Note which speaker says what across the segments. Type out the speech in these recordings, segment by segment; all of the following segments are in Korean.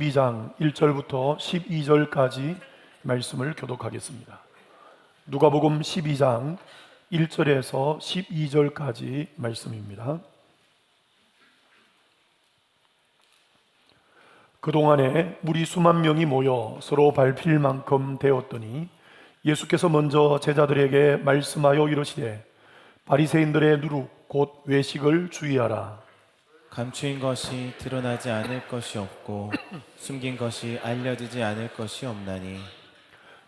Speaker 1: 12장 1절부터 12절까지 말씀을 교독하겠습니다. 누가복음 12장 1절에서 12절까지 말씀입니다. 그동안에 무리 수만 명이 모여 서로 밟힐 만큼 되었더니 예수께서 먼저 제자들에게 말씀하여 이르시되 바리새인들의 누룩 곧 외식을 주의하라.
Speaker 2: 감추인 것이 드러나지 않을 것이 없고 숨긴 것이 알려지지 않을 것이 없나니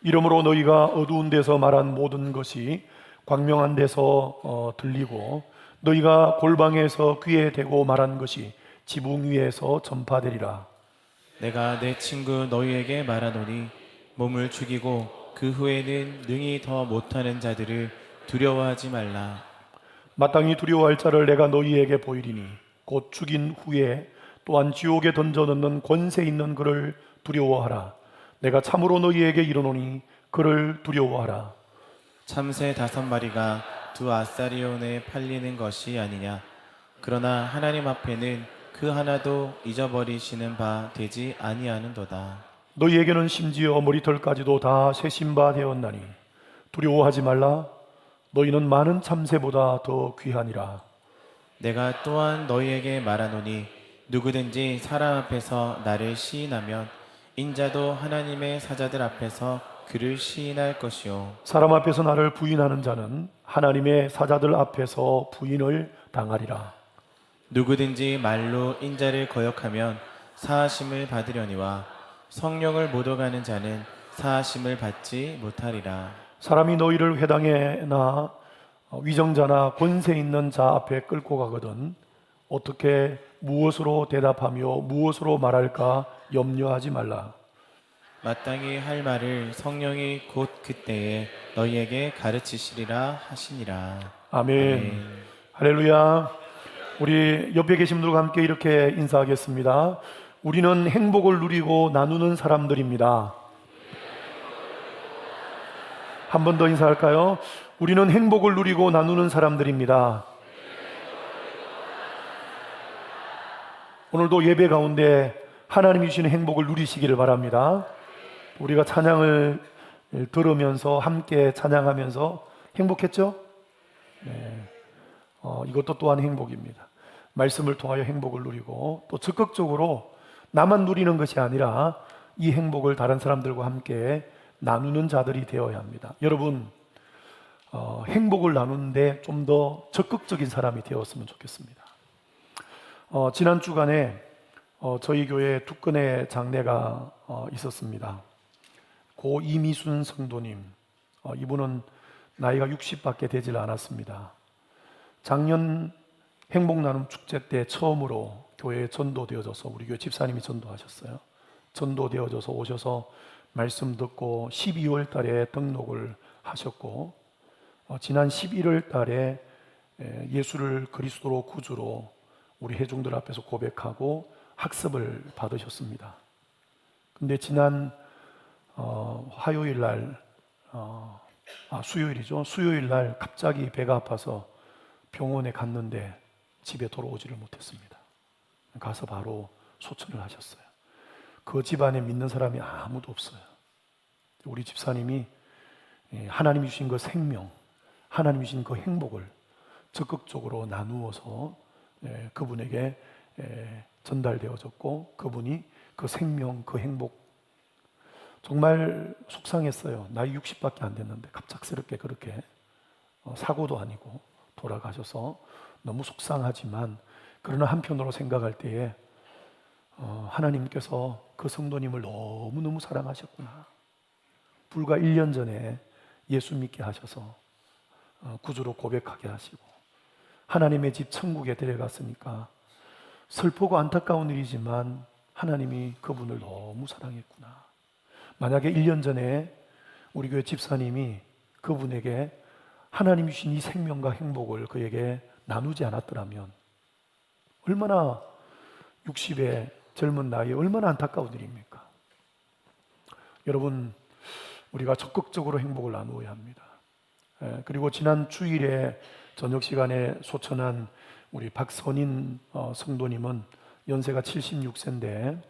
Speaker 1: 이러므로 너희가 어두운 데서 말한 모든 것이 광명한 데서 들리고 너희가 골방에서 귀에 대고 말한 것이 지붕 위에서 전파되리라.
Speaker 2: 내가 내 친구 너희에게 말하노니 몸을 죽이고 그 후에는 능히 더 못하는 자들을 두려워하지 말라.
Speaker 1: 마땅히 두려워할 자를 내가 너희에게 보이리니 곧 죽인 후에 또한 지옥에 던져넣는 권세 있는 그를 두려워하라. 내가 참으로 너희에게 이르노니 그를 두려워하라.
Speaker 2: 참새 5마리가 두 아사리온에 팔리는 것이 아니냐. 그러나 하나님 앞에는 그 하나도 잊어버리시는 바 되지 아니하는도다.
Speaker 1: 너희에게는 심지어 머리털까지도 다 세신 바 되었나니 두려워하지 말라. 너희는 많은 참새보다 더 귀하니라.
Speaker 2: 내가 또한 너희에게 말하노니 누구든지 사람 앞에서 나를 시인하면 인자도 하나님의 사자들 앞에서 그를 시인할 것이요
Speaker 1: 사람 앞에서 나를 부인하는 자는 하나님의 사자들 앞에서 부인을 당하리라.
Speaker 2: 누구든지 말로 인자를 거역하면 사하심을 받으려니와 성령을 못 얻어가는 자는 사하심을 받지 못하리라.
Speaker 1: 사람이 너희를 회당에나 위정자나 권세 있는 자 앞에 끌고 가거든 어떻게 무엇으로 대답하며 무엇으로 말할까 염려하지 말라.
Speaker 2: 마땅히 할 말을 성령이 곧 그때에 너희에게 가르치시리라 하시니라.
Speaker 1: 아멘. 할렐루야. 우리 옆에 계신 분들과 함께 이렇게 인사하겠습니다. 우리는 행복을 누리고 나누는 사람들입니다. 한 번 더 인사할까요? 우리는 행복을 누리고 나누는 사람들입니다. 오늘도 예배 가운데 하나님이 주시는 행복을 누리시기를 바랍니다. 우리가 찬양을 들으면서 함께 찬양하면서 행복했죠? 네. 이것도 또한 행복입니다. 말씀을 통하여 행복을 누리고 또 적극적으로 나만 누리는 것이 아니라 이 행복을 다른 사람들과 함께 나누는 자들이 되어야 합니다. 여러분, 행복을 나누는데 좀 더 적극적인 사람이 되었으면 좋겠습니다. 지난 주간에 저희 교회에 두 건의 장례가 있었습니다. 고 이미순 성도님, 이분은 나이가 60밖에 되질 않았습니다. 작년 행복나눔 축제 때 처음으로 교회에 전도되어져서 우리 교회 집사님이 전도하셨어요. 전도되어져서 오셔서 말씀 듣고 12월 달에 등록을 하셨고 지난 11월 달에 예수를 그리스도로 구주로 우리 회중들 앞에서 고백하고 학습을 받으셨습니다. 근데 지난 화요일 날 수요일이죠. 수요일 날 갑자기 배가 아파서 병원에 갔는데 집에 돌아오지를 못했습니다. 가서 바로 소천을 하셨어요. 그 집안에 믿는 사람이 아무도 없어요. 우리 집사님이 하나님이 주신 그 생명, 하나님이 주신 그 행복을 적극적으로 나누어서 그분에게 전달되어졌고 그분이 그 생명, 그 행복 정말 속상했어요. 나이 60밖에 안 됐는데 갑작스럽게 그렇게 사고도 아니고 돌아가셔서 너무 속상하지만 그러나 한편으로 생각할 때에 하나님께서 그 성도님을 너무너무 사랑하셨구나. 불과 1년 전에 예수 믿게 하셔서 구주로 고백하게 하시고 하나님의 집 천국에 데려갔으니까 슬프고 안타까운 일이지만 하나님이 그분을 너무 사랑했구나. 만약에 1년 전에 우리 교회 집사님이 그분에게 하나님이 주신 이 생명과 행복을 그에게 나누지 않았더라면 얼마나 60의 젊은 나이에 얼마나 안타까운 일입니까? 여러분, 우리가 적극적으로 행복을 나누어야 합니다. 그리고 지난 주일에 저녁 시간에 소천한 우리 박선인 성도님은 연세가 76세인데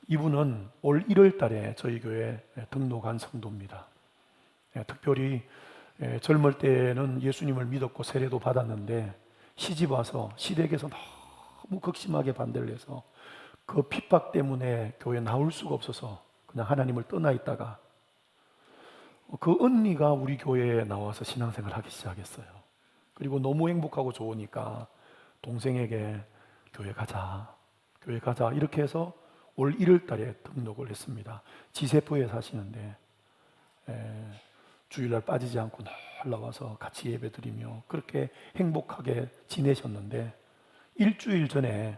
Speaker 1: 이분은 올 1월 달에 저희 교회에 등록한 성도입니다. 특별히 젊을 때는 예수님을 믿었고 세례도 받았는데 시집 와서 시댁에서 너무 극심하게 반대를 해서 그 핍박 때문에 교회 나올 수가 없어서 그냥 하나님을 떠나 있다가 그 언니가 우리 교회에 나와서 신앙생활을 하기 시작했어요. 그리고 너무 행복하고 좋으니까 동생에게 교회 가자 이렇게 해서 올 1월 달에 등록을 했습니다. 지세포에 사시는데 주일날 빠지지 않고 늘 나와서 같이 예배 드리며 그렇게 행복하게 지내셨는데 일주일 전에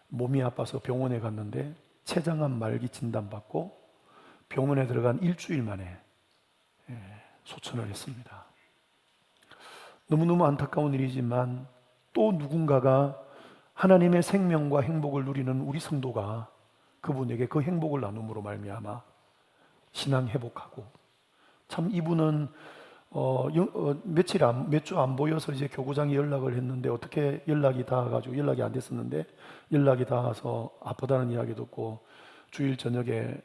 Speaker 1: 몸이 아파서 병원에 갔는데 췌장암 말기 진단받고 병원에 들어간 일주일 만에 소천을 했습니다. 너무너무 안타까운 일이지만 또 누군가가 하나님의 생명과 행복을 누리는 우리 성도가 그분에게 그 행복을 나눔으로 말미암아 신앙 회복하고, 참 이분은 몇 주 안 보여서 이제 교구장에 연락을 했는데 어떻게 연락이 닿아가지고 연락이 안 됐었는데 연락이 닿아서 아프다는 이야기 듣고 주일 저녁에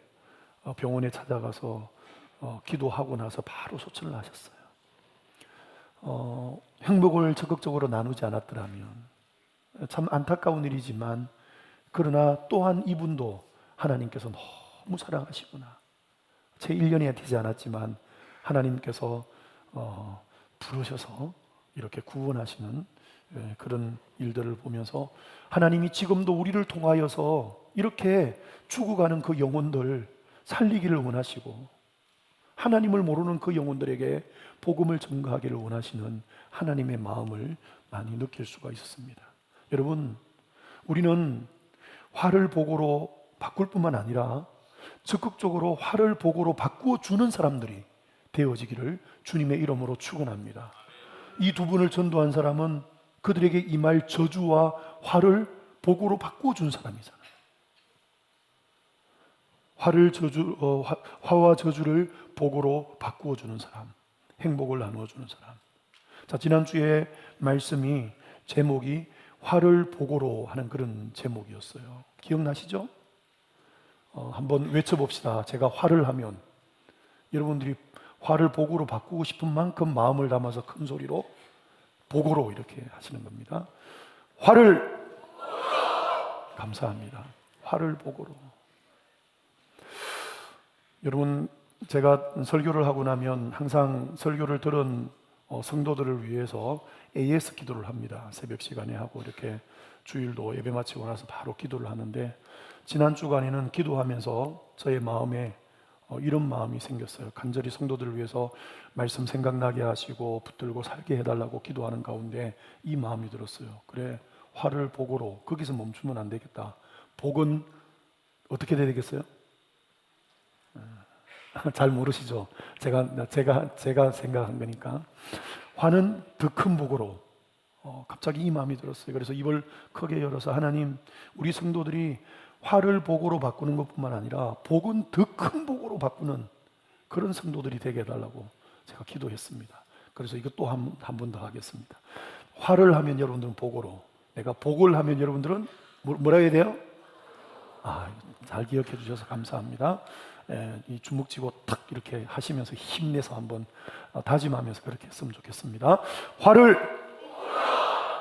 Speaker 1: 병원에 찾아가서 기도하고 나서 바로 소천을 하셨어요. 행복을 적극적으로 나누지 않았더라면 참 안타까운 일이지만, 그러나 또한 이분도 하나님께서 너무 사랑하시구나, 제 1년이 되지 않았지만 하나님께서 부르셔서 이렇게 구원하시는 그런 일들을 보면서 하나님이 지금도 우리를 통하여서 이렇게 죽어가는 그 영혼들 살리기를 원하시고, 하나님을 모르는 그 영혼들에게 복음을 전가하기를 원하시는 하나님의 마음을 많이 느낄 수가 있었습니다. 여러분, 우리는 화를 복으로 바꿀 뿐만 아니라 적극적으로 화를 복으로 바꾸어 주는 사람들이 되어지기를 주님의 이름으로 축원합니다. 이 두 분을 전도한 사람은 그들에게 임할 저주와 화를 복으로 바꾸어 준 사람이잖아요. 화와 저주를 복으로 바꾸어 주는 사람, 행복을 나누어 주는 사람. 자, 지난주에 말씀이 제목이 화를 복으로 하는 그런 제목이었어요. 기억나시죠? 한번 외쳐봅시다. 제가 화를 하면, 여러분들이 화를 복으로 바꾸고 싶은 만큼 마음을 담아서 큰 소리로 복으로 이렇게 하시는 겁니다. 화를 감사합니다. 화를 복으로. 여러분, 제가 설교를 하고 나면 항상 설교를 들은 성도들을 위해서 AS 기도를 합니다. 새벽 시간에 하고 이렇게 주일도 예배 마치고 나서 바로 기도를 하는데, 지난 주간에는 기도하면서 저의 마음에 이런 마음이 생겼어요. 간절히 성도들을 위해서 말씀 생각나게 하시고 붙들고 살게 해달라고 기도하는 가운데 이 마음이 들었어요. 그래, 화를 복으로, 거기서 멈추면 안 되겠다. 복은 어떻게 돼야 되겠어요? 잘 모르시죠? 제가 생각한 거니까. 화는 더 큰 복으로. 갑자기 이 마음이 들었어요. 그래서 입을 크게 열어서, 하나님, 우리 성도들이 화를 복으로 바꾸는 것뿐만 아니라 복은 더 큰 복으로 바꾸는 그런 성도들이 되게 해달라고 제가 기도했습니다. 그래서 이것도 한 번 더 하겠습니다. 화를 하면 여러분들은 복으로, 내가 복을 하면 여러분들은 뭐라 해야 돼요? 잘 기억해 주셔서 감사합니다. 이 주먹 쥐고 탁 이렇게 하시면서 힘내서 한번 다짐하면서 그렇게 했으면 좋겠습니다. 화를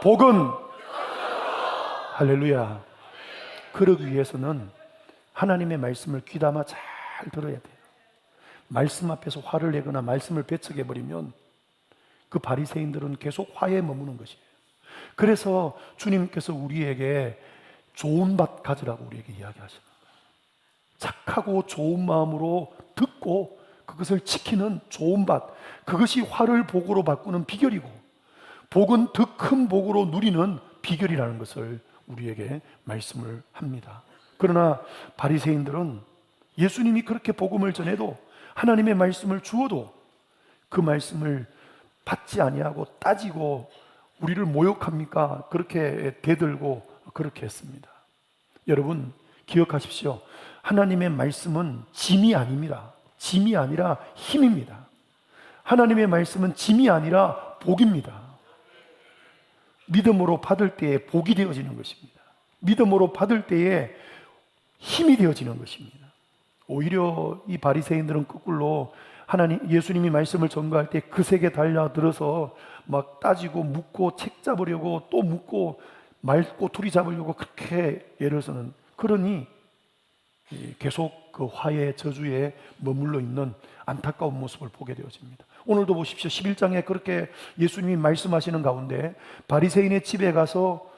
Speaker 1: 복은 할렐루야. 그러기 위해서는 하나님의 말씀을 귀담아 잘 들어야 돼요. 말씀 앞에서 화를 내거나 말씀을 배척해 버리면 그 바리새인들은 계속 화에 머무는 것이에요. 그래서 주님께서 우리에게 좋은 밭 가지라고 우리에게 이야기하시는 거예요. 착하고 좋은 마음으로 듣고 그것을 지키는 좋은 밭, 그것이 화를 복으로 바꾸는 비결이고, 복은 더 큰 복으로 누리는 비결이라는 것을 우리에게 말씀을 합니다. 그러나 바리새인들은 예수님이 그렇게 복음을 전해도, 하나님의 말씀을 주어도 그 말씀을 받지 아니하고 따지고 우리를 모욕합니까? 그렇게 대들고 그렇게 했습니다. 여러분, 기억하십시오. 하나님의 말씀은 짐이 아닙니다. 짐이 아니라 힘입니다. 하나님의 말씀은 짐이 아니라 복입니다. 믿음으로 받을 때에 복이 되어지는 것입니다. 믿음으로 받을 때에 힘이 되어지는 것입니다. 오히려 이 바리새인들은 거꾸로 예수님이 말씀을 전가할 때 그 세계 달려들어서 막 따지고 묻고 책 잡으려고 또 묻고 말 꼬투리 잡으려고 그렇게 애를 쓰는, 그러니 계속 그 화의 저주에 머물러 있는 안타까운 모습을 보게 되어집니다. 오늘도 보십시오. 11장에 그렇게 예수님이 말씀하시는 가운데 바리새인의 집에 가서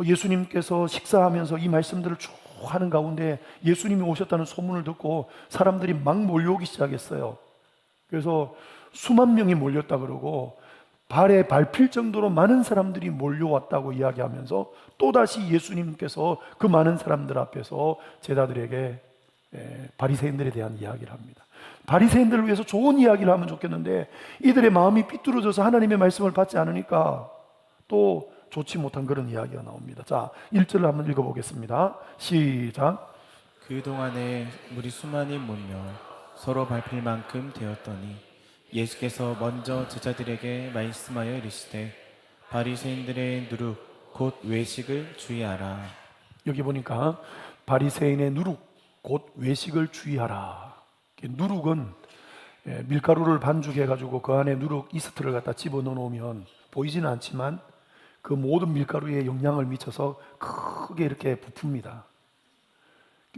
Speaker 1: 예수님께서 식사하면서 이 말씀들을 쭉 하는 가운데 예수님이 오셨다는 소문을 듣고 사람들이 막 몰려오기 시작했어요. 그래서 수만 명이 몰렸다 그러고 발에 밟힐 정도로 많은 사람들이 몰려왔다고 이야기하면서 또다시 예수님께서 그 많은 사람들 앞에서 제자들에게 바리새인들에 대한 이야기를 합니다. 바리새인들을 위해서 좋은 이야기를 하면 좋겠는데 이들의 마음이 삐뚤어져서 하나님의 말씀을 받지 않으니까 또 좋지 못한 그런 이야기가 나옵니다. 자, 1절을 한번 읽어보겠습니다. 시작.
Speaker 2: 그동안에 물이 수만이 몰려 서로 밟힐 만큼 되었더니 예수께서 먼저 제자들에게 말씀하여 이르시되 바리새인들의 누룩 곧 외식을 주의하라.
Speaker 1: 여기 보니까 바리새인의 누룩 곧 외식을 주의하라. 누룩은 밀가루를 반죽해 가지고 그 안에 누룩 이스트를 갖다 집어넣어 놓으면 보이지는 않지만 그 모든 밀가루에 영향을 미쳐서 크게 이렇게 부풉니다.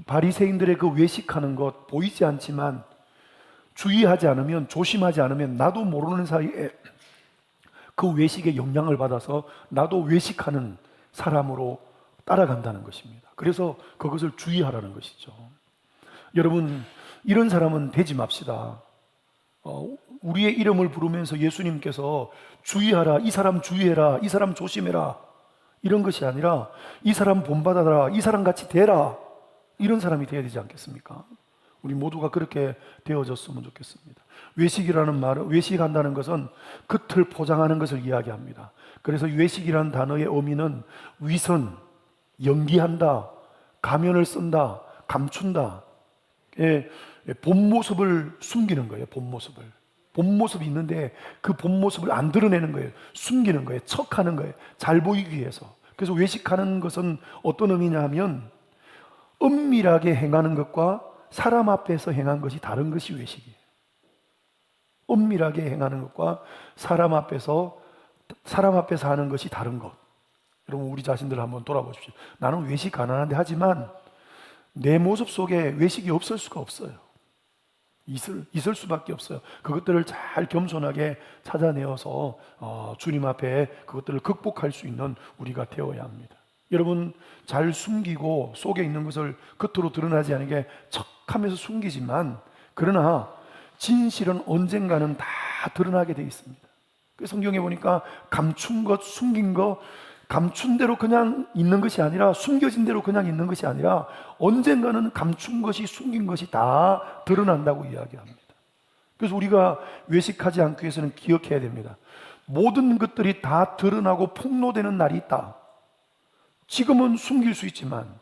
Speaker 1: 바리새인들의 그 외식하는 것 보이지 않지만 주의하지 않으면, 조심하지 않으면 나도 모르는 사이에 그 외식에 영향을 받아서 나도 외식하는 사람으로 따라간다는 것입니다. 그래서 그것을 주의하라는 것이죠. 여러분, 이런 사람은 되지 맙시다. 우리의 이름을 부르면서 예수님께서 주의하라, 이 사람 주의해라, 이 사람 조심해라, 이런 것이 아니라 이 사람 본받아라, 이 사람 같이 되라, 이런 사람이 되어야 되지 않겠습니까? 우리 모두가 그렇게 되어졌으면 좋겠습니다. 외식이라는 말은, 외식한다는 것은 겉을 포장하는 것을 이야기합니다. 그래서 외식이라는 단어의 의미는 위선, 연기한다, 가면을 쓴다, 감춘다, 본 모습을 숨기는 거예요. 본 모습이 있는데 그 본 모습을 안 드러내는 거예요. 숨기는 거예요. 척하는 거예요. 잘 보이기 위해서. 그래서 외식하는 것은 어떤 의미냐 하면 은밀하게 행하는 것과 사람 앞에서 행한 것이 다른 것이 외식이에요. 은밀하게 행하는 것과 사람 앞에서 하는 것이 다른 것. 여러분, 우리 자신들 한번 돌아보십시오. 나는 외식 가난한데 하지만 내 모습 속에 외식이 없을 수가 없어요. 있을 수밖에 없어요. 그것들을 잘 겸손하게 찾아내어서 주님 앞에 그것들을 극복할 수 있는 우리가 되어야 합니다. 여러분, 잘 숨기고 속에 있는 것을 겉으로 드러나지 않게 척하면서 숨기지만, 그러나 진실은 언젠가는 다 드러나게 되어 있습니다. 그 성경에 보니까 감춘 것, 숨긴 것, 감춘 대로 그냥 있는 것이 아니라, 숨겨진 대로 그냥 있는 것이 아니라 언젠가는 감춘 것이, 숨긴 것이 다 드러난다고 이야기합니다. 그래서 우리가 외식하지 않기 위해서는 기억해야 됩니다. 모든 것들이 다 드러나고 폭로되는 날이 있다. 지금은 숨길 수 있지만,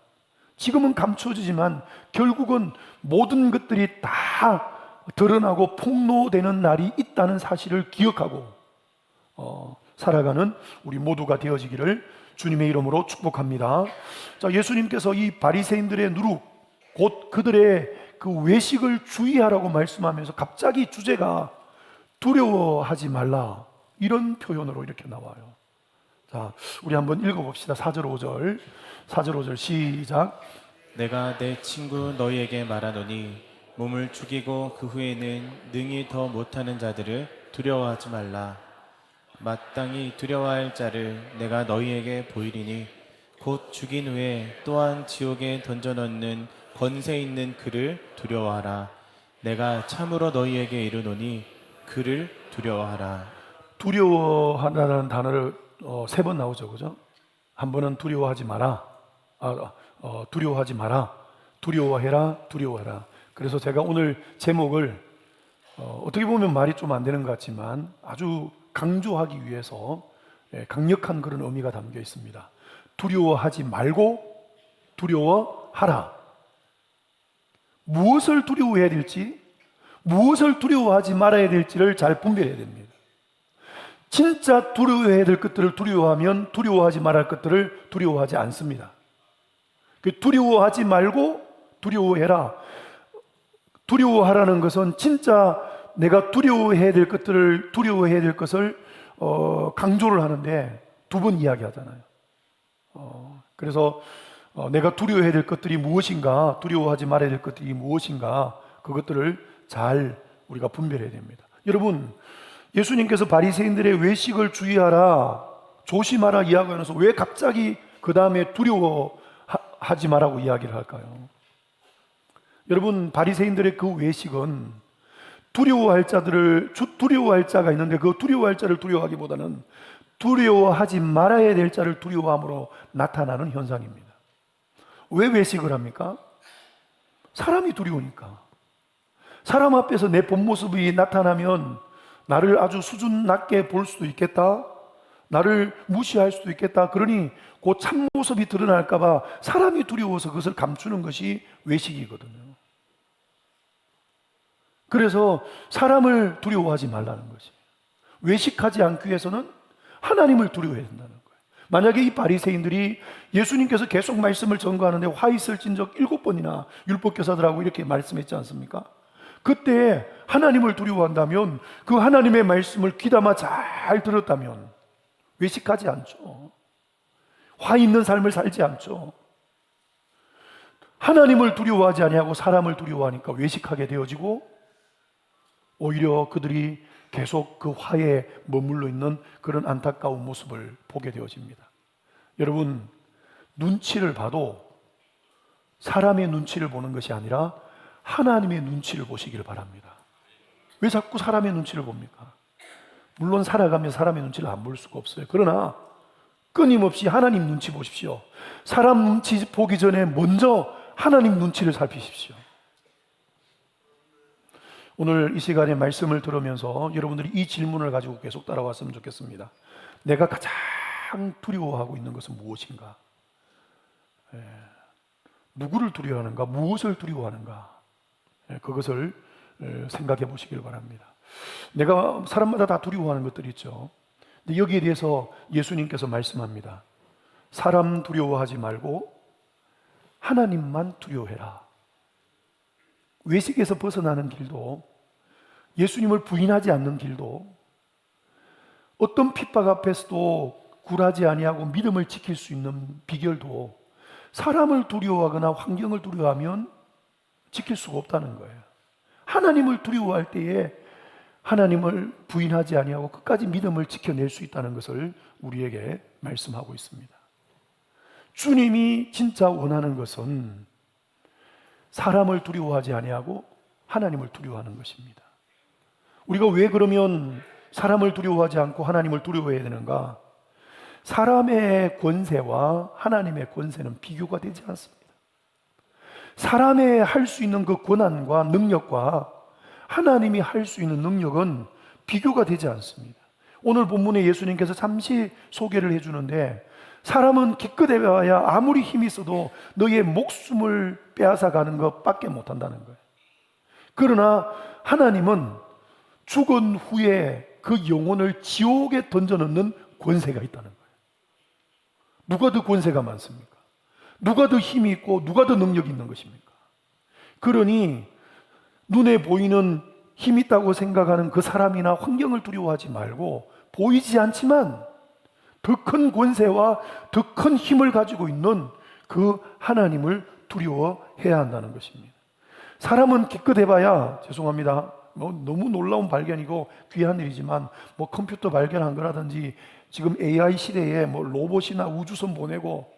Speaker 1: 지금은 감춰지지만 결국은 모든 것들이 다 드러나고 폭로되는 날이 있다는 사실을 기억하고 살아가는 우리 모두가 되어지기를 주님의 이름으로 축복합니다. 자, 예수님께서 이 바리새인들의 누룩, 곧 그들의 그 외식을 주의하라고 말씀하면서 갑자기 주제가 두려워하지 말라, 이런 표현으로 이렇게 나와요. 자, 우리 한번 읽어봅시다. 4절 5절. 4절 5절 시작.
Speaker 2: 내가 내 친구 너희에게 말하노니 몸을 죽이고 그 후에는 능히 더 못하는 자들을 두려워하지 말라. 마땅히 두려워할 자를 내가 너희에게 보이리니 곧 죽인 후에 또한 지옥에 던져넣는 권세 있는 그를 두려워하라. 내가 참으로 너희에게 이르노니 그를 두려워하라.
Speaker 1: 두려워하라는 단어를 3번 나오죠, 그죠? 한 번은 두려워하지 마라, 두려워하지 마라, 두려워해라, 두려워해라. 그래서 제가 오늘 제목을 어떻게 보면 말이 좀 안 되는 것 같지만 아주 강조하기 위해서 강력한 그런 의미가 담겨 있습니다. 두려워하지 말고 두려워하라. 무엇을 두려워해야 될지, 무엇을 두려워하지 말아야 될지를 잘 분별해야 됩니다. 진짜 두려워해야 될 것들을 두려워하면 두려워하지 말할 것들을 두려워하지 않습니다. 두려워하지 말고 두려워해라. 두려워하라는 것은 진짜 내가 두려워해야 될 것을 강조를 하는데 두 번 이야기하잖아요. 그래서 내가 두려워해야 될 것들이 무엇인가, 두려워하지 말아야 될 것들이 무엇인가, 그것들을 잘 우리가 분별해야 됩니다. 여러분, 예수님께서 바리새인들의 외식을 주의하라, 조심하라 이야기하면서 왜 갑자기 그 다음에 두려워하지 말라고 이야기를 할까요? 여러분, 바리새인들의 그 외식은 두려워할 자가 있는데 그 두려워할 자를 두려워하기보다는 두려워하지 말아야 될 자를 두려워함으로 나타나는 현상입니다. 왜 외식을 합니까? 사람이 두려우니까. 사람 앞에서 내 본 모습이 나타나면 나를 아주 수준 낮게 볼 수도 있겠다, 나를 무시할 수도 있겠다. 그러니 그 참모습이 드러날까 봐 사람이 두려워서 그것을 감추는 것이 외식이거든요. 그래서 사람을 두려워하지 말라는 것이, 외식하지 않기 위해서는 하나님을 두려워해야 된다는 거예요. 만약에 이 바리새인들이 예수님께서 계속 말씀을 전거하는데 화 있을진적 7번이나 율법교사들하고 이렇게 말씀했지 않습니까? 그때 하나님을 두려워한다면, 그 하나님의 말씀을 귀담아 잘 들었다면 외식하지 않죠. 화 있는 삶을 살지 않죠. 하나님을 두려워하지 아니하고 사람을 두려워하니까 외식하게 되어지고, 오히려 그들이 계속 그 화에 머물러 있는 그런 안타까운 모습을 보게 되어집니다. 여러분, 눈치를 봐도 사람의 눈치를 보는 것이 아니라 하나님의 눈치를 보시기를 바랍니다. 왜 자꾸 사람의 눈치를 봅니까? 물론 살아가면서 사람의 눈치를 안 볼 수가 없어요. 그러나 끊임없이 하나님 눈치 보십시오. 사람 눈치 보기 전에 먼저 하나님 눈치를 살피십시오. 오늘 이 시간에 말씀을 들으면서 여러분들이 이 질문을 가지고 계속 따라왔으면 좋겠습니다. 내가 가장 두려워하고 있는 것은 무엇인가? 누구를 두려워하는가? 무엇을 두려워하는가? 그것을 생각해 보시길 바랍니다. 내가 사람마다 다 두려워하는 것들이 있죠. 근데 여기에 대해서 예수님께서 말씀합니다. 사람 두려워하지 말고 하나님만 두려워해라. 외식에서 벗어나는 길도, 예수님을 부인하지 않는 길도, 어떤 핍박 앞에서도 굴하지 아니하고 믿음을 지킬 수 있는 비결도 사람을 두려워하거나 환경을 두려워하면 지킬 수가 없다는 거예요. 하나님을 두려워할 때에 하나님을 부인하지 아니하고 끝까지 믿음을 지켜낼 수 있다는 것을 우리에게 말씀하고 있습니다. 주님이 진짜 원하는 것은 사람을 두려워하지 아니하고 하나님을 두려워하는 것입니다. 우리가 왜 그러면 사람을 두려워하지 않고 하나님을 두려워해야 되는가? 사람의 권세와 하나님의 권세는 비교가 되지 않습니다. 사람의 할 수 있는 그 권한과 능력과 하나님이 할 수 있는 능력은 비교가 되지 않습니다. 오늘 본문에 예수님께서 잠시 소개를 해주는데, 사람은 기껏 해봐야 아무리 힘이 있어도 너의 목숨을 빼앗아 가는 것밖에 못한다는 거예요. 그러나 하나님은 죽은 후에 그 영혼을 지옥에 던져넣는 권세가 있다는 거예요. 누가 더 권세가 많습니까? 누가 더 힘이 있고 누가 더 능력이 있는 것입니까? 그러니 눈에 보이는 힘이 있다고 생각하는 그 사람이나 환경을 두려워하지 말고, 보이지 않지만 더 큰 권세와 더 큰 힘을 가지고 있는 그 하나님을 두려워해야 한다는 것입니다. 사람은 기껏 해봐야, 죄송합니다, 너무 놀라운 발견이고 귀한 일이지만 컴퓨터 발견한 거라든지 지금 AI 시대에 로봇이나 우주선 보내고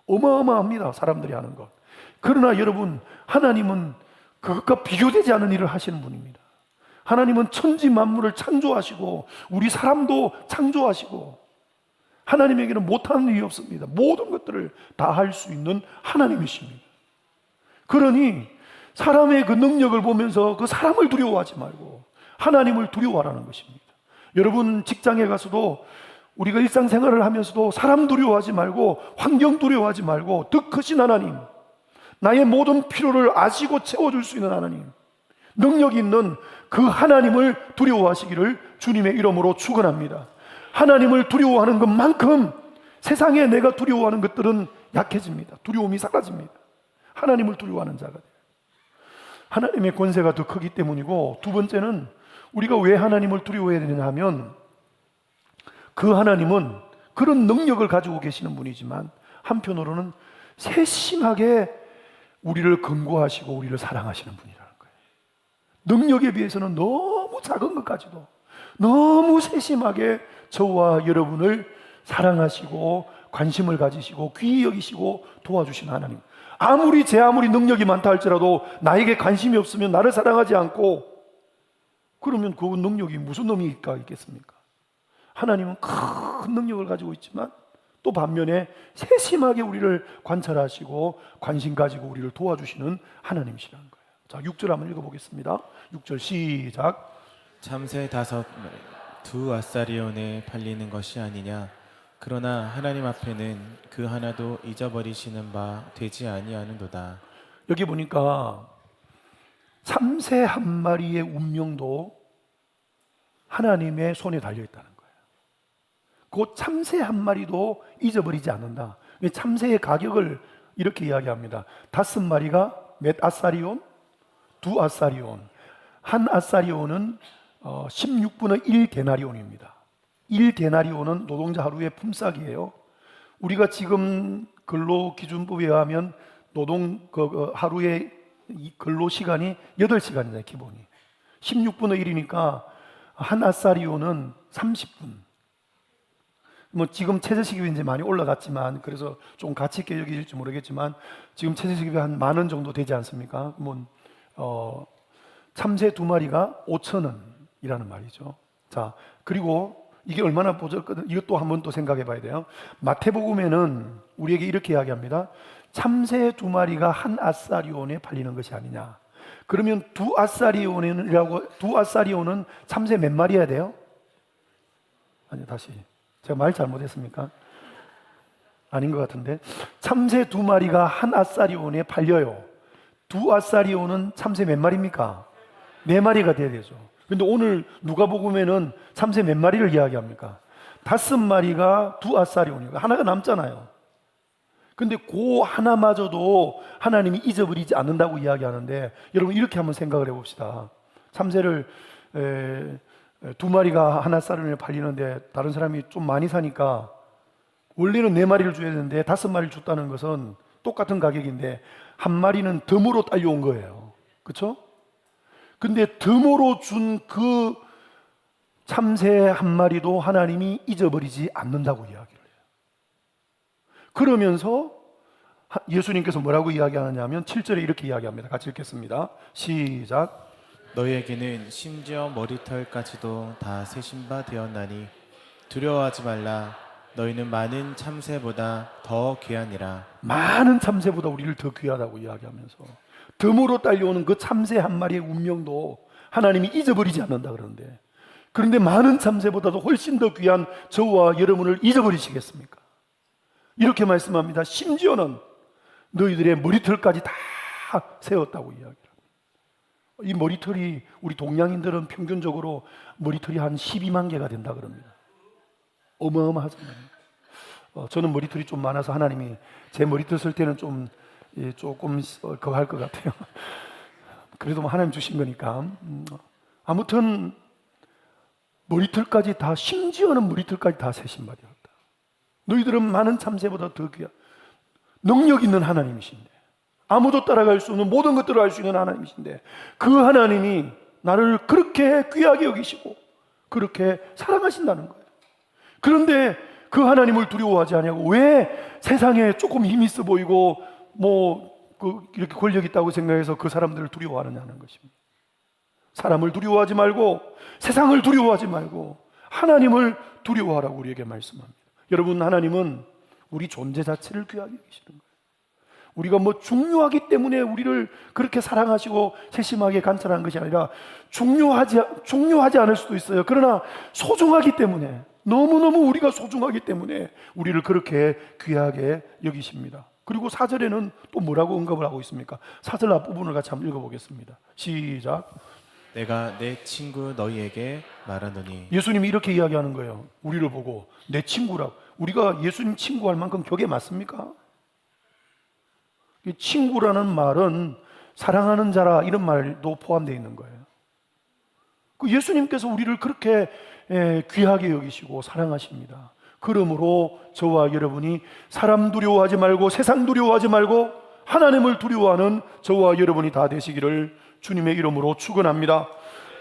Speaker 1: 어마어마합니다, 사람들이 하는 것. 그러나 여러분, 하나님은 그것과 비교되지 않은 일을 하시는 분입니다. 하나님은 천지 만물을 창조하시고 우리 사람도 창조하시고, 하나님에게는 못하는 일이 없습니다. 모든 것들을 다 할 수 있는 하나님이십니다. 그러니 사람의 그 능력을 보면서 그 사람을 두려워하지 말고 하나님을 두려워하라는 것입니다. 여러분, 직장에 가서도 우리가 일상생활을 하면서도 사람 두려워하지 말고 환경 두려워하지 말고 더 크신 하나님, 나의 모든 필요를 아시고 채워줄 수 있는 하나님, 능력이 있는 그 하나님을 두려워하시기를 주님의 이름으로 축원합니다. 하나님을 두려워하는 것만큼 세상에 내가 두려워하는 것들은 약해집니다. 두려움이 사라집니다. 하나님을 두려워하는 자가 돼요. 하나님의 권세가 더 크기 때문이고, 두 번째는 우리가 왜 하나님을 두려워해야 되느냐 하면, 그 하나님은 그런 능력을 가지고 계시는 분이지만 한편으로는 세심하게 우리를 긍고하시고 우리를 사랑하시는 분이라는 거예요. 능력에 비해서는 너무 작은 것까지도 너무 세심하게 저와 여러분을 사랑하시고 관심을 가지시고 귀히 여기시고 도와주시는 하나님. 아무리 능력이 많다 할지라도 나에게 관심이 없으면, 나를 사랑하지 않고, 그러면 그 능력이 무슨 의미가 있겠습니까? 하나님은 큰 능력을 가지고 있지만 또 반면에 세심하게 우리를 관찰하시고 관심 가지고 우리를 도와주시는 하나님이시라는 거예요. 자, 6절 한번 읽어보겠습니다. 6절 시작.
Speaker 2: 참새 5, 두 아사리온에 팔리는 것이 아니냐. 그러나 하나님 앞에는 그 하나도 잊어버리시는 바 되지 아니하는도다.
Speaker 1: 여기 보니까 참새 한 마리의 운명도 하나님의 손에 달려있다는 거예요. 그 참새 한 마리도 잊어버리지 않는다. 참새의 가격을 이렇게 이야기합니다. 5마리가 몇 아사리온? 2 아사리온. 한 아사리온은 16분의 1 데나리온입니다. 1 데나리온은 노동자 하루의 품삯이에요. 우리가 지금 근로기준법에 의하면 하루의 근로 시간이 8시간이잖아요, 기본이. 16분의 1이니까 한 아사리온은 30분. 뭐 지금 최저시급이 이제 많이 올라갔지만, 그래서 좀 가치 있게 여길지 모르겠지만 지금 최저시급이 한 10,000원 정도 되지 않습니까? 그러면 참새 2마리가 5,000원이라는 말이죠. 자, 그리고 이게 얼마나 보잘거든, 이것도 한번 또 생각해 봐야 돼요. 마태복음에는 우리에게 이렇게 이야기합니다. 참새 2마리가 한 아사리온에 팔리는 것이 아니냐. 그러면 2 아사리온은 참새 몇 마리여야 돼요? 아니, 다시. 제가 말 잘못했습니까? 아닌 것 같은데. 참새 2마리가 한 아사리온에 팔려요. 2 아사리온은 참새 몇 마리입니까? 4마리가 돼야 되죠. 근데 오늘 누가복음에는 참새 몇 마리를 이야기합니까? 5마리가 2 아사리온이고 하나가 남잖아요. 근데 그 하나마저도 하나님이 잊어버리지 않는다고 이야기하는데, 여러분 이렇게 한번 생각을 해봅시다. 참새를 2마리가 한 아사리온에 팔리는데 다른 사람이 좀 많이 사니까 원래는 4마리를 줘야 되는데 5마리를 줬다는 것은 똑같은 가격인데 한 마리는 덤으로 딸려온 거예요. 그렇죠? 근데 덤으로 준 그 참새 한 마리도 하나님이 잊어버리지 않는다고 이야기를 해요. 그러면서 예수님께서 뭐라고 이야기하느냐 하면 7절에 이렇게 이야기합니다. 같이 읽겠습니다. 시작.
Speaker 2: 너희에게는 심지어 머리털까지도 다 세신 바 되었나니 두려워하지 말라. 너희는 많은 참새보다 더 귀하니라.
Speaker 1: 많은 참새보다 우리를 더 귀하다고 이야기하면서 덤으로 딸려오는 그 참새 한 마리의 운명도 하나님이 잊어버리지 않는다 그러는데, 그런데 많은 참새보다도 훨씬 더 귀한 저와 여러분을 잊어버리시겠습니까? 이렇게 말씀합니다. 심지어는 너희들의 머리털까지 다 세웠다고 이야기합니다. 이 머리털이, 우리 동양인들은 평균적으로 머리털이 한 12만 개가 된다 그럽니다. 어마어마하잖아요. 저는 머리털이 좀 많아서 하나님이 제 머리털 쓸 때는 조금 그거 할 것 같아요. 그래도 뭐 하나님 주신 거니까. 아무튼 머리털까지 다, 심지어는 머리털까지 다 세신 바 되었다. 너희들은 많은 참새보다 더 귀한 능력 있는 하나님이신데, 아무도 따라갈 수 없는 모든 것들을 알 수 있는 하나님이신데, 그 하나님이 나를 그렇게 귀하게 여기시고 그렇게 사랑하신다는 거예요. 그런데 그 하나님을 두려워하지 않냐고. 왜 세상에 조금 힘 있어 보이고 이렇게 권력 있다고 생각해서 그 사람들을 두려워하느냐는 것입니다. 사람을 두려워하지 말고, 세상을 두려워하지 말고 하나님을 두려워하라고 우리에게 말씀합니다. 여러분, 하나님은 우리 존재 자체를 귀하게 여기시는 거예요. 우리가 중요하기 때문에 우리를 그렇게 사랑하시고 세심하게 관찰하는 것이 아니라, 중요하지 않을 수도 있어요. 그러나 소중하기 때문에, 너무너무 우리가 소중하기 때문에 우리를 그렇게 귀하게 여기십니다. 그리고 4절에는 또 뭐라고 언급을 하고 있습니까? 4절 앞부분을 같이 한번 읽어보겠습니다. 시작.
Speaker 2: 내가 내 친구 너희에게 말하노니.
Speaker 1: 예수님이 이렇게 이야기하는 거예요. 우리를 보고 내 친구라고. 우리가 예수님 친구할 만큼 격에 맞습니까? 이 친구라는 말은 사랑하는 자라 이런 말도 포함되어 있는 거예요. 그 예수님께서 우리를 그렇게 귀하게 여기시고 사랑하십니다. 그러므로 저와 여러분이 사람 두려워하지 말고 세상 두려워하지 말고 하나님을 두려워하는 저와 여러분이 다 되시기를 주님의 이름으로 축원합니다.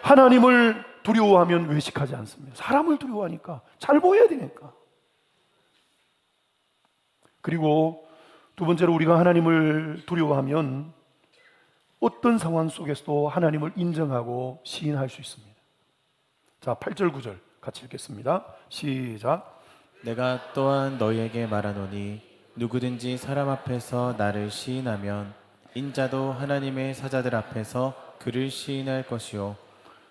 Speaker 1: 하나님을 두려워하면 외식하지 않습니다. 사람을 두려워하니까 잘 보여야 되니까. 그리고 두 번째로 우리가 하나님을 두려워하면 어떤 상황 속에서도 하나님을 인정하고 시인할 수 있습니다. 자, 8절 9절 같이 읽겠습니다. 시작.
Speaker 2: 내가 또한 너희에게 말하노니 누구든지 사람 앞에서 나를 시인하면 인자도 하나님의 사자들 앞에서 그를 시인할 것이요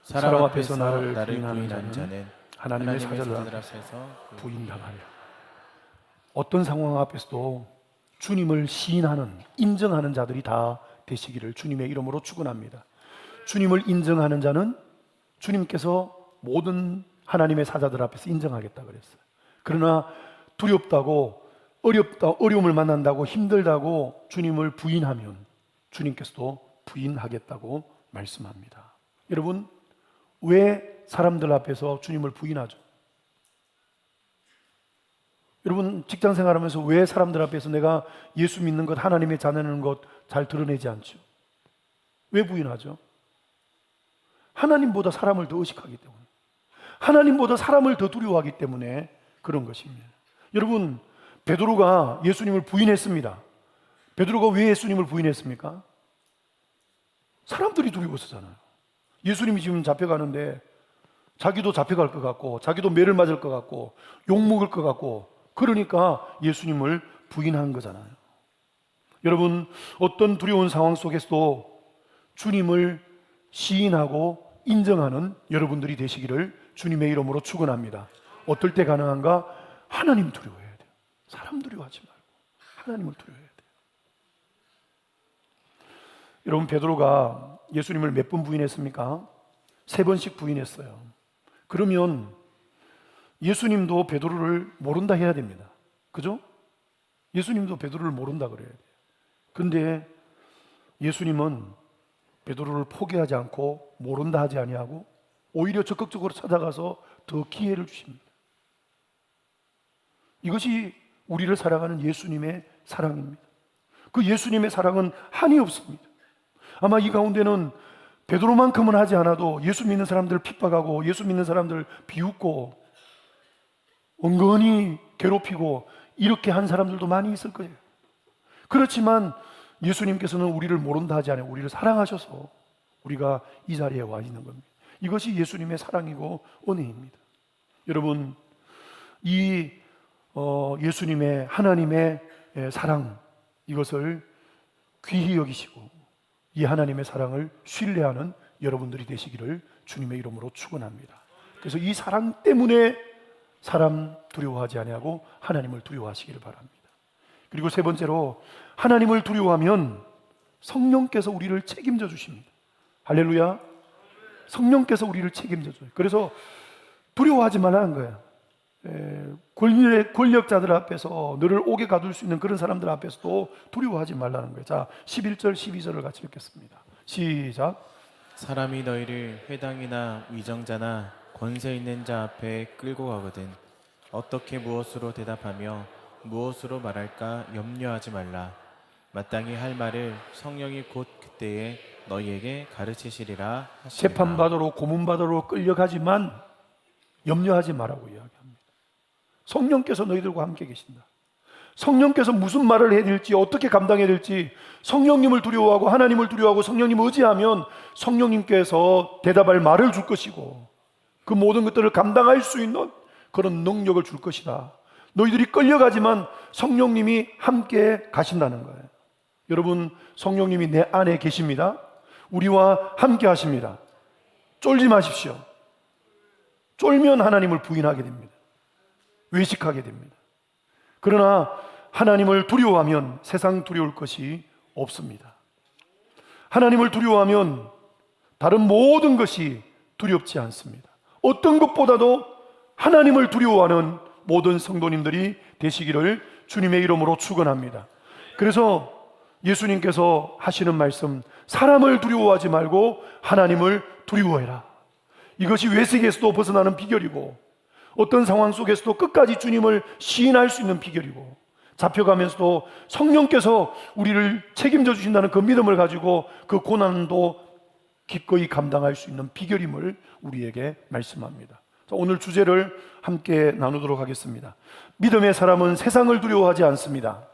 Speaker 2: 사람 앞에서 나를 부인하는 자는
Speaker 1: 하나님의 사자들 앞에서 부인당하리라. 어떤 상황 앞에서도 주님을 시인하는, 인정하는 자들이 다 되시기를 주님의 이름으로 축원합니다. 주님을 인정하는 자는 주님께서 모든 하나님의 사자들 앞에서 인정하겠다 그랬어요. 그러나 두렵다고, 어려움을 만난다고, 힘들다고 주님을 부인하면 주님께서도 부인하겠다고 말씀합니다. 여러분, 왜 사람들 앞에서 주님을 부인하죠? 여러분, 직장 생활하면서 왜 사람들 앞에서 내가 예수 믿는 것, 하나님의 자녀는 것 잘 드러내지 않죠? 왜 부인하죠? 하나님보다 사람을 더 의식하기 때문에, 하나님보다 사람을 더 두려워하기 때문에 그런 것입니다. 여러분, 베드로가 예수님을 부인했습니다. 베드로가 왜 예수님을 부인했습니까? 사람들이 두려워서잖아요. 예수님이 지금 잡혀가는데 자기도 잡혀갈 것 같고, 자기도 매를 맞을 것 같고, 욕먹을 것 같고, 그러니까 예수님을 부인한 거잖아요. 여러분, 어떤 두려운 상황 속에서도 주님을 시인하고 인정하는 여러분들이 되시기를 주님의 이름으로 축원합니다. 어떨 때 가능한가? 하나님 두려워해야 돼요. 사람 두려워하지 말고 하나님을 두려워해야 돼요. 여러분, 베드로가 예수님을 몇 번 부인했습니까? 3번씩 부인했어요. 그러면 예수님도 베드로를 모른다 해야 됩니다. 그죠? 예수님도 베드로를 모른다 그래야 돼요. 근데 예수님은 베드로를 포기하지 않고 모른다 하지 아니하고 오히려 적극적으로 찾아가서 더 기회를 주십니다. 이것이 우리를 사랑하는 예수님의 사랑입니다. 그 예수님의 사랑은 한이 없습니다. 아마 이 가운데는 베드로만큼은 하지 않아도 예수 믿는 사람들 핍박하고 예수 믿는 사람들 비웃고 은근히 괴롭히고 이렇게 한 사람들도 많이 있을 거예요. 그렇지만 예수님께서는 우리를 모른다 하지 않아요. 우리를 사랑하셔서 우리가 이 자리에 와 있는 겁니다. 이것이 예수님의 사랑이고 은혜입니다. 여러분, 이 예수님의 하나님의 사랑, 이것을 귀히 여기시고 이 하나님의 사랑을 신뢰하는 여러분들이 되시기를 주님의 이름으로 축원합니다. 그래서 이 사랑 때문에 사람 두려워하지 아니하고 하나님을 두려워하시기를 바랍니다. 그리고 세 번째로, 하나님을 두려워하면 성령께서 우리를 책임져 주십니다. 할렐루야. 성령께서 우리를 책임져 줘요. 그래서 두려워하지 말라는 거예요. 권력자들 앞에서 너를 옥에 가둘 수 있는 그런 사람들 앞에서도 두려워하지 말라는 거예요. 자, 11절 12절을 같이 읽겠습니다. 시작.
Speaker 2: 사람이 너희를 회당이나 위정자나 권세 있는 자 앞에 끌고 가거든 어떻게 무엇으로 대답하며 무엇으로 말할까 염려하지 말라. 마땅히 할 말을 성령이 곧 그때에 너희에게 가르치시리라 하시니라.
Speaker 1: 재판받으러 고문받으러 끌려가지만 염려하지 말라고 이야기합니다. 성령께서 너희들과 함께 계신다. 성령께서 무슨 말을 해야 될지, 어떻게 감당해야 될지, 성령님을 두려워하고 하나님을 두려워하고 성령님을 의지하면 성령님께서 대답할 말을 줄 것이고 그 모든 것들을 감당할 수 있는 그런 능력을 줄 것이다. 너희들이 끌려가지만 성령님이 함께 가신다는 거예요. 여러분, 성령님이 내 안에 계십니다. 우리와 함께 하십니다. 쫄지 마십시오. 쫄면 하나님을 부인하게 됩니다. 외식하게 됩니다. 그러나 하나님을 두려워하면 세상 두려울 것이 없습니다. 하나님을 두려워하면 다른 모든 것이 두렵지 않습니다. 어떤 것보다도 하나님을 두려워하는 모든 성도님들이 되시기를 주님의 이름으로 축원합니다. 그래서 예수님께서 하시는 말씀, 사람을 두려워하지 말고 하나님을 두려워해라. 이것이 외색에서도 벗어나는 비결이고, 어떤 상황 속에서도 끝까지 주님을 시인할 수 있는 비결이고, 잡혀가면서도 성령께서 우리를 책임져 주신다는 그 믿음을 가지고 그 고난도 기꺼이 감당할 수 있는 비결임을 우리에게 말씀합니다. 자, 오늘 주제를 함께 나누도록 하겠습니다. 믿음의 사람은 세상을 두려워하지 않습니다.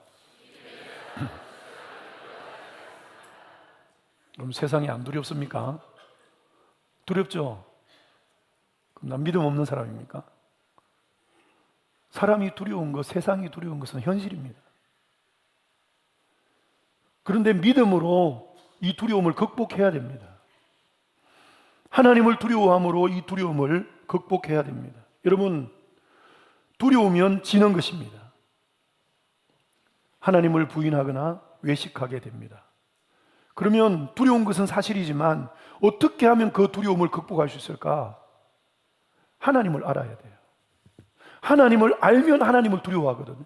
Speaker 1: 그럼 세상이 안 두렵습니까? 두렵죠? 그럼 난 믿음 없는 사람입니까? 사람이 두려운 것, 세상이 두려운 것은 현실입니다. 그런데 믿음으로 이 두려움을 극복해야 됩니다. 하나님을 두려워함으로 이 두려움을 극복해야 됩니다. 여러분, 두려우면 지는 것입니다. 하나님을 부인하거나 외식하게 됩니다. 그러면 두려운 것은 사실이지만 어떻게 하면 그 두려움을 극복할 수 있을까? 하나님을 알아야 돼요. 하나님을 알면 하나님을 두려워하거든요.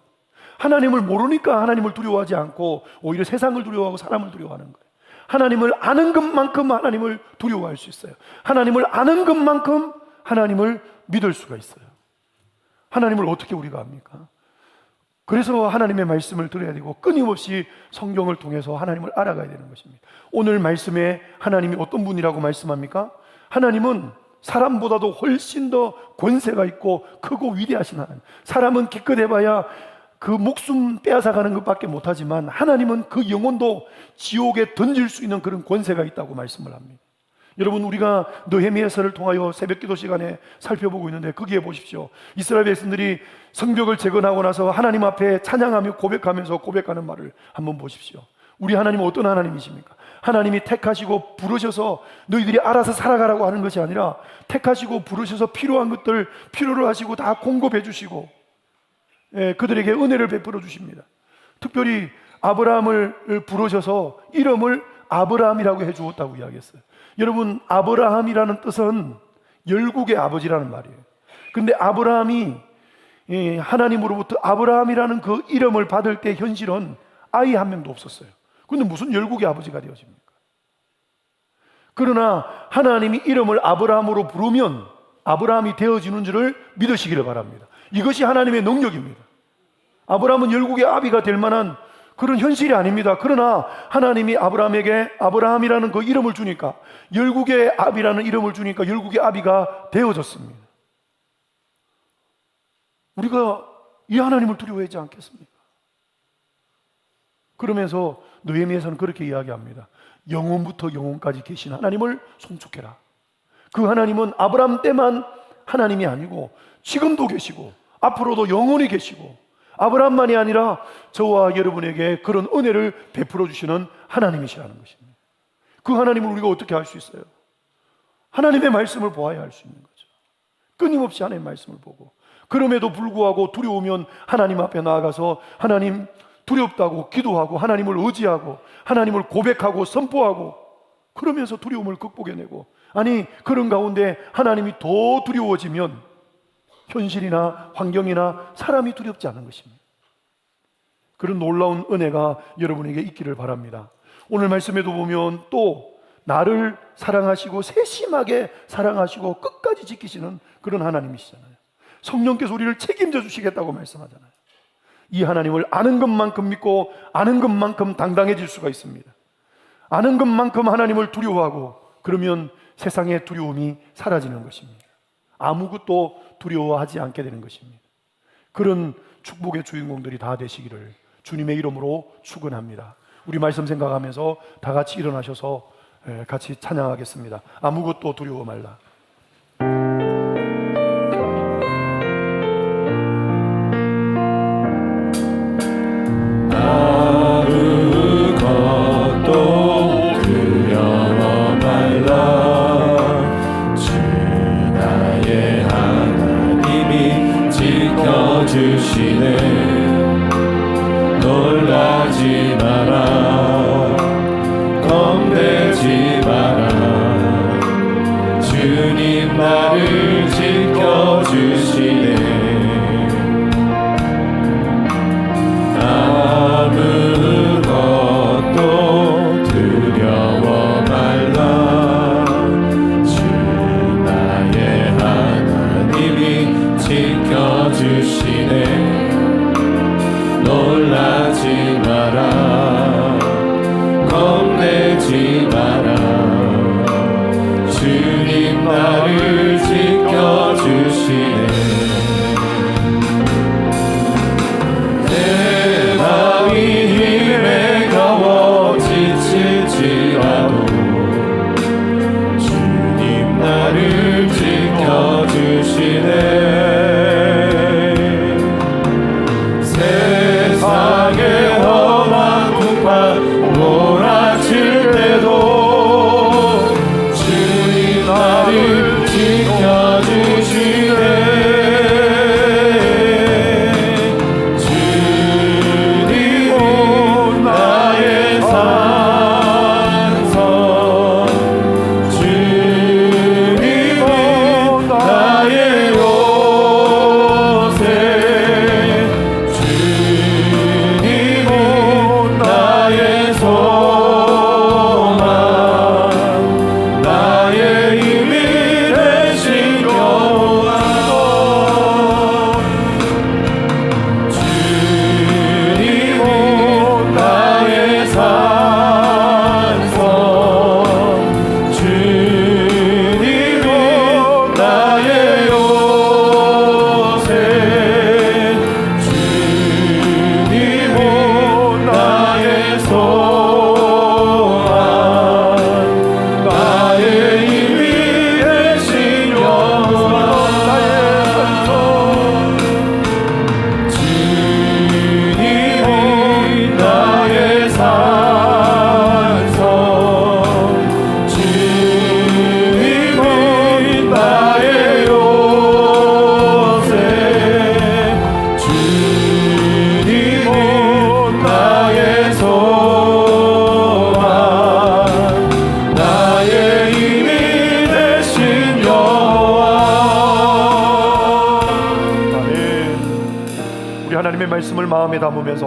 Speaker 1: 하나님을 모르니까 하나님을 두려워하지 않고 오히려 세상을 두려워하고 사람을 두려워하는 거예요. 하나님을 아는 것만큼 하나님을 두려워할 수 있어요. 하나님을 아는 것만큼 하나님을 믿을 수가 있어요. 하나님을 어떻게 우리가 압니까? 그래서 하나님의 말씀을 들어야 되고 끊임없이 성경을 통해서 하나님을 알아가야 되는 것입니다. 오늘 말씀에 하나님이 어떤 분이라고 말씀합니까? 하나님은 사람보다도 훨씬 더 권세가 있고 크고 위대하신 하나님. 사람은 기껏 해봐야 그 목숨 빼앗아가는 것밖에 못하지만 하나님은 그 영혼도 지옥에 던질 수 있는 그런 권세가 있다고 말씀을 합니다. 여러분, 우리가 느헤미야서를 통하여 새벽기도 시간에 살펴보고 있는데 거기에 보십시오. 이스라엘 백성들이 성벽을 재건하고 나서 하나님 앞에 찬양하며 고백하면서 고백하는 말을 한번 보십시오. 우리 하나님은 어떤 하나님이십니까? 하나님이 택하시고 부르셔서 너희들이 알아서 살아가라고 하는 것이 아니라 택하시고 부르셔서 필요한 것들 필요로 하시고 다 공급해 주시고, 그들에게 은혜를 베풀어 주십니다. 특별히 아브라함을 부르셔서 이름을 아브라함이라고 해 주었다고 이야기했어요. 여러분, 아브라함이라는 뜻은 열국의 아버지라는 말이에요. 근데 아브라함이 하나님으로부터 아브라함이라는 그 이름을 받을 때 현실은 아이 한 명도 없었어요. 근데 무슨 열국의 아버지가 되어집니까? 그러나 하나님이 이름을 아브라함으로 부르면 아브라함이 되어지는 줄을 믿으시기를 바랍니다. 이것이 하나님의 능력입니다. 아브라함은 열국의 아비가 될 만한 그런 현실이 아닙니다. 그러나 하나님이 아브라함에게 아브라함이라는 그 이름을 주니까, 열국의 아비라는 이름을 주니까 열국의 아비가 되어졌습니다. 우리가 이 하나님을 두려워하지 않겠습니까? 그러면서 느헤미야서는 그렇게 이야기합니다. 영원부터 영원까지 계신 하나님을 송축해라. 그 하나님은 아브라함 때만 하나님이 아니고 지금도 계시고 앞으로도 영원히 계시고 아브라함만이 아니라 저와 여러분에게 그런 은혜를 베풀어 주시는 하나님이시라는 것입니다. 그 하나님을 우리가 어떻게 알 수 있어요? 하나님의 말씀을 보아야 알 수 있는 거죠. 끊임없이 하나님의 말씀을 보고, 그럼에도 불구하고 두려우면 하나님 앞에 나아가서 하나님 두렵다고 기도하고 하나님을 의지하고 하나님을 고백하고 선포하고, 그러면서 두려움을 극복해내고, 아니 그런 가운데 하나님이 더 두려워지면 현실이나 환경이나 사람이 두렵지 않은 것입니다. 그런 놀라운 은혜가 여러분에게 있기를 바랍니다. 오늘 말씀에도 보면 또 나를 사랑하시고 세심하게 사랑하시고 끝까지 지키시는 그런 하나님이시잖아요. 성령께서 우리를 책임져 주시겠다고 말씀하잖아요. 이 하나님을 아는 것만큼 믿고 아는 것만큼 당당해질 수가 있습니다. 아는 것만큼 하나님을 두려워하고, 그러면 세상의 두려움이 사라지는 것입니다. 아무것도 두려워하지 않게 되는 것입니다. 그런 축복의 주인공들이 다 되시기를 주님의 이름으로 축원합니다. 우리 말씀 생각하면서 다 같이 일어나셔서 같이 찬양하겠습니다. 아무것도 두려워 말라.
Speaker 2: 아무것도 두려워 말라. 주 나의 하나님이 지켜주시네. 놀라지 마라, 겁내지 마라. 주 나를 지켜주시네. 내 마음이 힘에 겨워 지칠지라도 주님 나를 지켜주시네. 세상의 험한 풍파 몰아칠 때도 주님 나를 지켜주시네. 주님은 나의 산성, 주님은 나의 요새, 주님은 나의 소망, 나의 힘이 되신 여호와. 주님은 나의 산성, 주님은 나의 요새, 주님은 나의 소망, 나의 힘이 되신 여호와. 주님이 나의 산성, 주님이 나의 요새, 주님은 나의 소망, 나의 힘이 되신 여호와.
Speaker 1: 아멘. 우리 하나님의 말씀을 마음에 담으면서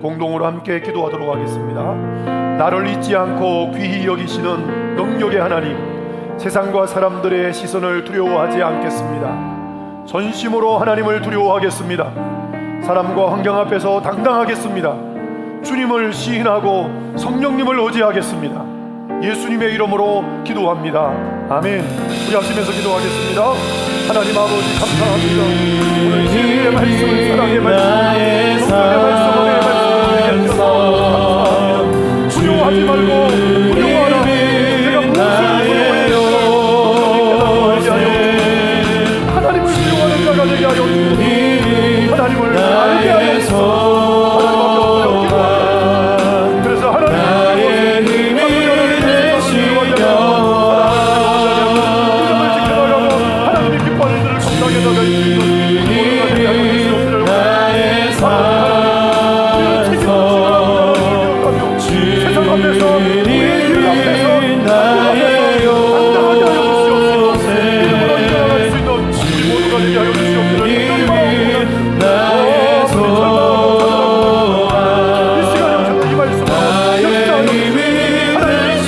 Speaker 1: 공동으로 함께 기도하도록 하겠습니다. 나를 잊지 않고 귀히 여기시는 능력의 하나님, 세상과 사람들의 시선을 두려워하지 않겠습니다. 전심으로 하나님을 두려워하겠습니다. 사람과 환경 앞에서 당당하겠습니다. 주님을 시인하고 성령님을 의지하겠습니다. 예수님의 이름으로 기도합니다. 아멘. 우리 하시면서 기도하겠습니다. 하나님 아버지 감사합니다. 오늘 진리의 말씀을, 사랑의 말씀,
Speaker 2: 나의
Speaker 1: 성령의 말씀, 은혜의 말씀을 우리에게 주셔서 감사합니다. 두려워하지 말고 두려워하라. 내가 무엇을 두려워해요? 하나님을 두려워하는 자가 되게 하여 주시옵소서. 하나님을 알게 하여 주시옵소서. 그래서 하나님의 힘이 되신 여호와, 이름을 지켜나가고 하나님이 기뻐하는 일을 감당해 나갈 수 있는 모두가 되게 하여 주시옵소서.
Speaker 2: 나의 산성,
Speaker 1: 세상 앞에서, 우리의 일 앞에서,
Speaker 2: 나의
Speaker 1: 당당하게 하여 주시옵소서. 이름으로 일어나갈 수 있는 우리 모두가 되게 하여 주시옵소서. 특별히 바라옵니다.
Speaker 2: 나의 소망,
Speaker 1: 이 시간에 오셔서 이 말씀을
Speaker 2: 나의 힘이 되신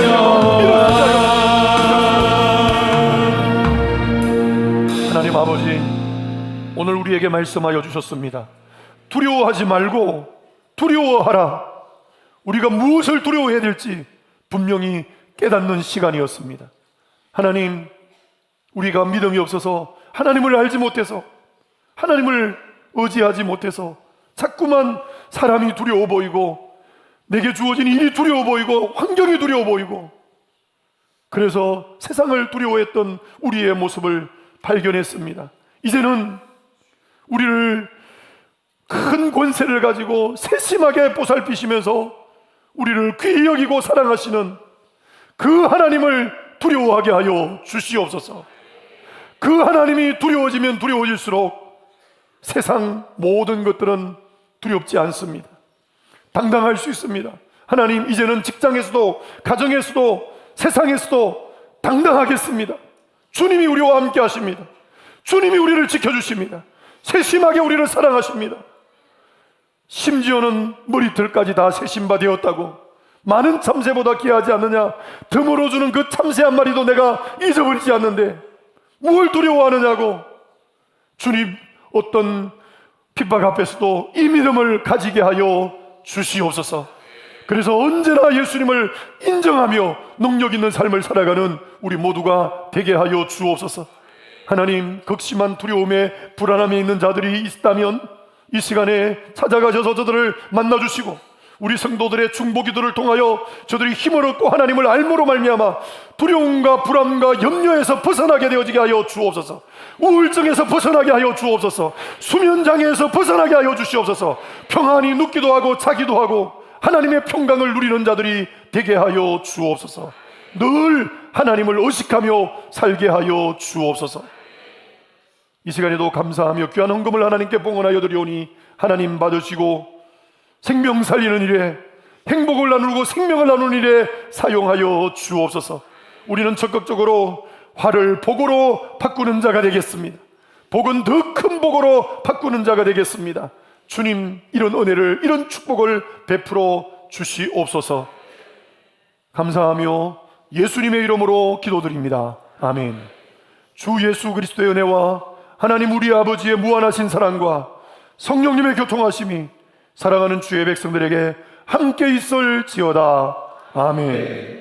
Speaker 2: 여호와.
Speaker 1: 하나님 아버지, 오늘 우리에게 말씀하여 주셨습니다. 두려워하지 말고 두려워하라. 우리가 무엇을 두려워해야 될지 분명히 깨닫는 시간이었습니다. 하나님, 우리가 믿음이 없어서, 하나님을 알지 못해서, 하나님을 의지하지 못해서 자꾸만 사람이 두려워 보이고, 내게 주어진 일이 두려워 보이고, 환경이 두려워 보이고, 그래서 세상을 두려워했던 우리의 모습을 발견했습니다. 이제는 우리를 큰 권세를 가지고 세심하게 보살피시면서 우리를 귀히 여기고 사랑하시는 그 하나님을 두려워하게 하여 주시옵소서. 그 하나님이 두려워지면 두려워질수록 세상 모든 것들은 두렵지 않습니다. 당당할 수 있습니다. 하나님, 이제는 직장에서도, 가정에서도, 세상에서도 당당하겠습니다. 주님이 우리와 함께 하십니다. 주님이 우리를 지켜주십니다. 세심하게 우리를 사랑하십니다. 심지어는 머리털까지 다 세심바 되었다고, 많은 참새보다 귀하지 않느냐, 덤으로 주는 그 참새 한 마리도 내가 잊어버리지 않는데 뭘 두려워하느냐고. 주님, 어떤 핍박 앞에서도 이 믿음을 가지게 하여 주시옵소서. 그래서 언제나 예수님을 인정하며 능력 있는 삶을 살아가는 우리 모두가 되게 하여 주옵소서. 하나님, 극심한 두려움에 불안함에 있는 자들이 있다면 이 시간에 찾아가셔서 저들을 만나주시고 우리 성도들의 중보기도를 통하여 저들이 힘을 얻고 하나님을 알므로 말미암아 두려움과 불안과 염려에서 벗어나게 되어지게 하여 주옵소서. 우울증에서 벗어나게 하여 주옵소서. 수면장애에서 벗어나게 하여 주시옵소서. 평안히 눕기도 하고 자기도 하고 하나님의 평강을 누리는 자들이 되게 하여 주옵소서. 늘 하나님을 의식하며 살게 하여 주옵소서. 이 시간에도 감사하며 귀한 헌금을 하나님께 봉헌하여 드리오니 하나님 받으시고 생명 살리는 일에, 행복을 나누고 생명을 나누는 일에 사용하여 주옵소서. 우리는 적극적으로 화를 복으로 바꾸는 자가 되겠습니다. 복은 더 큰 복으로 바꾸는 자가 되겠습니다. 주님, 이런 은혜를, 이런 축복을 베풀어 주시옵소서. 감사하며 예수님의 이름으로 기도드립니다. 아멘. 주 예수 그리스도의 은혜와 하나님 우리 아버지의 무한하신 사랑과 성령님의 교통하심이 사랑하는 주의 백성들에게 함께 있을지어다. 아멘.